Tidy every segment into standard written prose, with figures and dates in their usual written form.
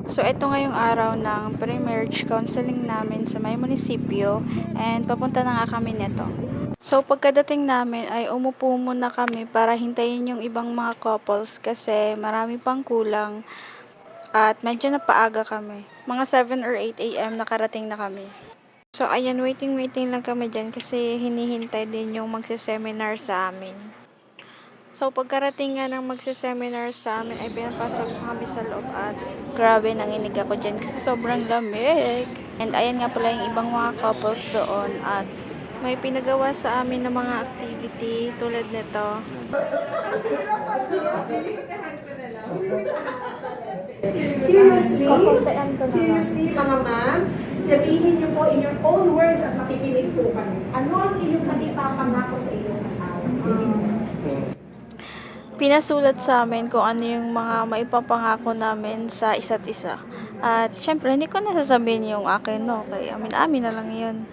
So, ito ngayong araw ng pre-marriage counseling namin sa may munisipyo and papunta na nga kami neto. So, pagkadating namin ay umupo muna kami para hintayin yung ibang mga couples kasi marami pang kulang at medyo napaaga kami. Mga 7 or 8 a.m. nakarating na kami. So, ayan, waiting lang kami dyan kasi hinihintay din yung magse-seminar sa amin. So, pagkarating nga ng magse-seminar sa amin ay pinapasok kami sa loob at grabe, nanginig ako dyan kasi sobrang lamig. And ayan nga pala yung ibang mga couples doon at may pinagawa sa amin ng mga activity tulad nito. Seriously, mga ma'am, sabihin niyo po in your own words at makikinig po kami. Ano ang inyong maipapangako sa inyong asawa? Sige po. Pinasulat sa amin kung ano yung mga maipapangako namin sa isa't isa. At syempre, hindi ko nasasabihin yung akin, no? Kay amin na lang yun.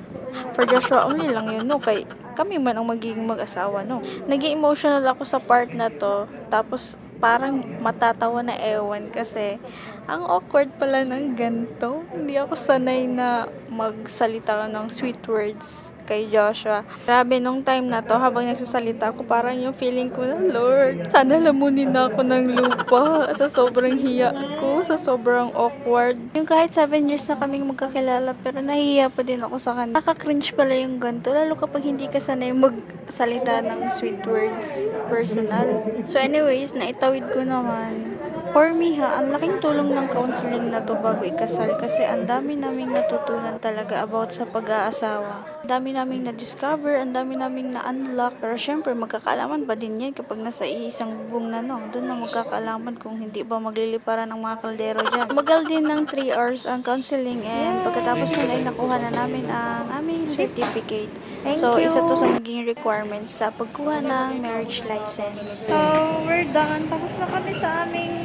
For Joshua only lang yun, no? Kay kami man ang magiging mag-asawa, no? Naging emotional ako sa part na to. Tapos, parang matatawa na ewan kasi ang awkward pala ng ganito. Hindi ako sanay na magsalita ng sweet words kay Joshua. Grabe, nung time na to, habang nagsasalita ako, parang yung feeling ko na, Lord, sana lamunin na ako ng lupa sa sobrang hiya ko, sa sobrang awkward. Yung kahit 7 years na kaming magkakilala, pero nahihiya pa din ako sa kanya. Nakaka-cringe pala yung ganito, lalo kapag hindi ka sanay magsalita ng sweet words, personal. So anyways, naitawid ko naman. For me ha, ang laking tulong ng counseling na to bago ikasal kasi ang dami naming natutunan talaga about sa pag-aasawa. Ang dami naming na-discover, ang dami naming na-unlock. Pero syempre, magkakaalaman pa din yan kapag nasa iisang bubong na, no? Doon na magkakaalaman kung hindi ba magliliparan ng mga kaldero dyan. Magal din ng 3 hours ang counseling and pagkatapos nun ay nakuha na namin ang aming certificate. So, isa to sa maging requirements sa pagkuha ng marriage license. So, we're done. Tapos na kami sa aming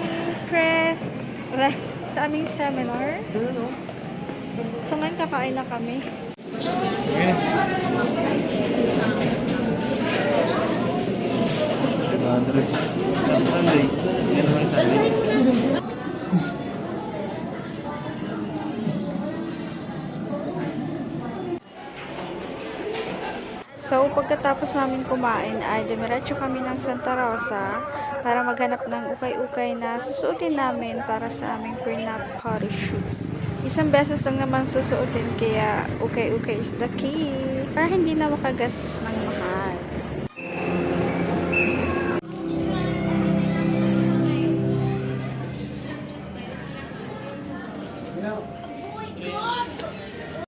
sa aming seminar. So, ngayon kakain na kami. So, pagkatapos namin kumain ay dumiretso kami ng Santa Rosa para maghanap ng ukay-ukay na susuotin namin para sa aming prenup photo shoot. Isang beses lang naman susuotin kaya ukay-ukay is the key para hindi na makagastos ng mahal.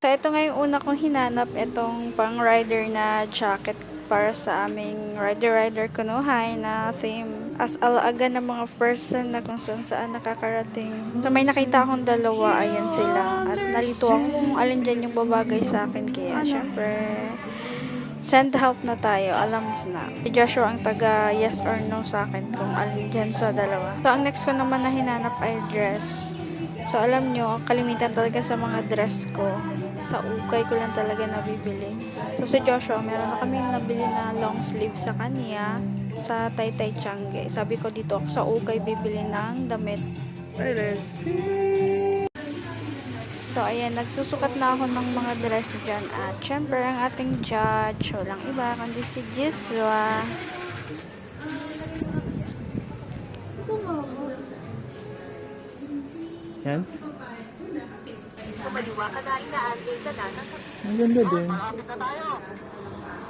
So, ito nga yung una kong hinanap, itong pang rider na jacket para sa aming rider kunuhay na theme. As alaga ng mga person na kung saan nakakarating. So, may nakita akong dalawa, ayan sila. At nalito ako kung alin dyan yung babagay sa akin. Kaya, syempre, send help na tayo, alams na. Si Joshua ang taga yes or no sa akin kung alin dyan sa dalawa. So, ang next ko naman na hinanap ay dress. So, alam nyo, kalimitan talaga sa mga dress ko. Sa ukay ko lang talaga nabibili. So, si Joshua, meron na kaming nabili na long sleeve sa kanya sa Taytay Tiangge. Sabi ko dito ako sa ukay bibili ng damit. So, ayan, nagsusukat na ako ng mga dress dyan. At, syempre, ang ating judge, walang iba, kundi si Joshua. Yan? Ang ganda din.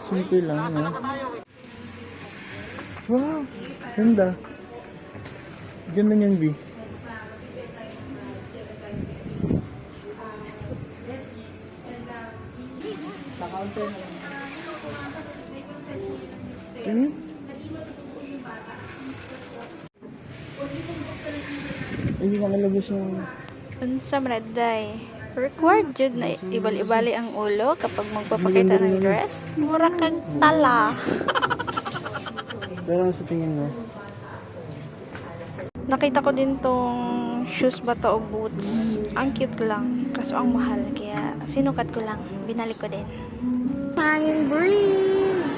Simple lang, no? Wow! Ganda. Ganda niyan, B. Tingin? Hindi ka nalabas yung... Unsa man day. Required jud na ibal-ibali ang ulo kapag magpapakita ng dress. Mura kag tala. Pero sa tingin mo? Nakita ko din tong shoes ba to o boots. Ang cute lang. Kaso ang mahal. Kaya sinukat ko lang. Binalik ko din. Hanging bridge.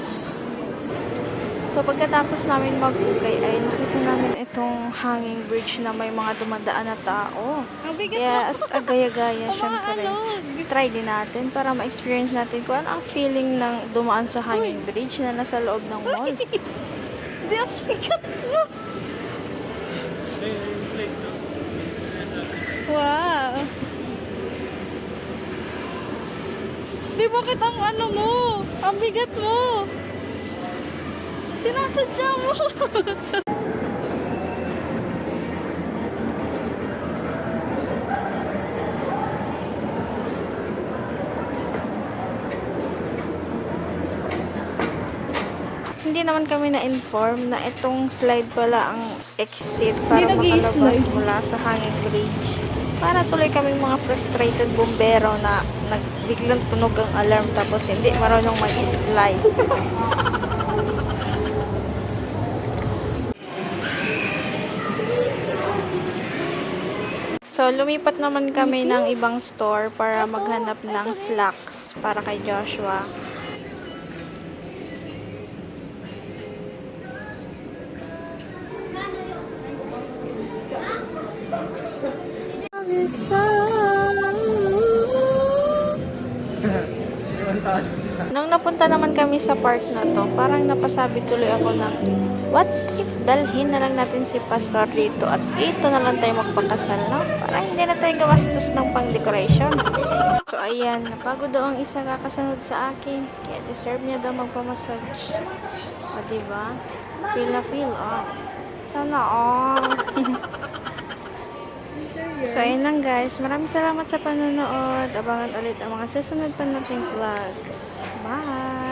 So pagkatapos namin mag-ukay ay nakita namin itong hanging bridge na may mga dumadaan na tao. Ang bigat Kaya mo. as a gaya-gaya, syempre, ano? try din natin para ma-experience natin kung ano ang feeling ng dumaan sa hanging bridge na nasa loob ng mall. Hindi, ang bigat mo. Wow. Di bakit ang ano mo? Ang bigat mo. Sinasadya mo. Hindi naman kami na-inform na itong slide pala ang exit para Hindi makalabas nag-i-slide. mula sa hanging bridge. Para tuloy kaming mga frustrated bombero na nagbiglang tunog ang alarm tapos hindi marunong mag-slide. So, lumipat naman kami ng ibang store para maghanap ng slacks para kay Joshua. Ang taas. Nung napunta naman kami sa park na to, parang napasabi tuloy ako ng, what if dalhin na lang natin si Pastor dito at dito na lang tayo magpakasal, no? Para hindi na tayo gamastos ng pang-decoration. So, ayan, napagod daw ang isa kakasunod sa akin. Kaya deserve niya daw magpamassage. O, diba? Feel na feel, oh. Sana all. So, ayun lang guys. Maraming salamat sa panonood. Abangan ulit ang mga susunod pa nating vlogs. Bye!